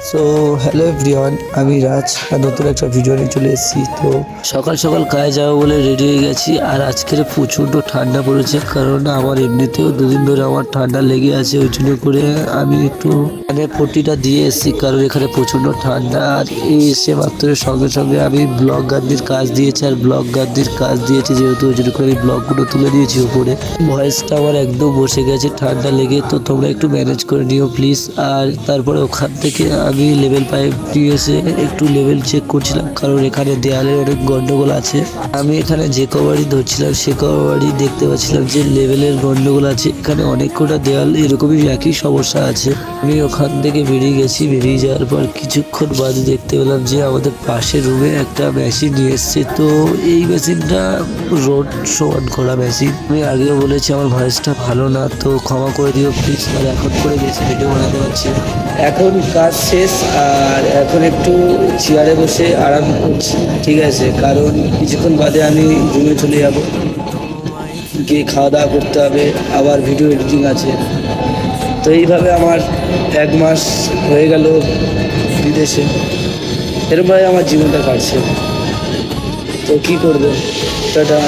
So hello everyone, আমি রাজ আর নতুন একটা ভিডিও নিয়ে চলে এসেছি। তো সকাল সকাল কাজে যাবো বলে রেডি হয়ে গেছি। আর আজকের প্রচণ্ড ঠান্ডা পড়েছে, কারণ আমার এমনিতেও দুদিন ধরে আমার ঠান্ডা লেগে আছে। ওই জন্য করে আমি একটু পট্টিটা দিয়ে এসেছি, কারণ এখানে প্রচণ্ড ঠান্ডা। আর এই এসে মাত্র সঙ্গে সঙ্গে আমি ব্লগ গান্ধীর কাজ দিয়েছি, আর ব্লগ গান্ধীর কাজ দিয়েছি যেহেতু ওই জন্য করে আমি ব্লগগুলো তুলে দিয়েছি উপরে। ভয়েসটা আমার একদম বসে গেছে ঠান্ডা লেগে, তো তোমরা একটু ম্যানেজ করে নিও প্লিজ। আর তারপরে ওখান থেকে আমি লেভেল পাইপ দিয়ে এসে একটু লেভেল চেক করছিলাম, কারণ এখানে দেয়ালে অনেক গন্ডগোল আছে। আমি এখানে যে কবারই ধরছিলাম সে কবারই দেখতে পাচ্ছিলাম যে লেভেলের গন্ডগোল আছে। এখানে অনেক কটা দেয়াল এরকমই একই সমস্যা আছে। আমি ওখান থেকে বেরিয়ে গেছি। বেরিয়ে যাওয়ার পর কিছুক্ষণ বাদে দেখতে পেলাম যে আমাদের পাশের রুমে একটা মেশিন নিয়ে এসছে। তো এই মেশিনটা রোড সমান করা মেশিন। আমি আগেও বলেছি আমার ভয়েসটা ভালো না, তো ক্ষমা করে দিও প্লিজ। আর এখন করে বেশি ভিডিও বানাতে পারছি না। এখন কাজ শেষ, আর এখন একটু চেয়ারে বসে আরাম করছি, ঠিক আছে? কারণ কিছুক্ষণ বাদে আমি রুমে চলে যাব, গিয়ে খাওয়া দাওয়া করতে হবে, আবার ভিডিও এডিটিং আছে। তো এইভাবে আমার 1 মাস হয়ে গেল বিদেশে। এরমভাবে আমার জীবনটা কাটছে। তো কী করবো, টাটা।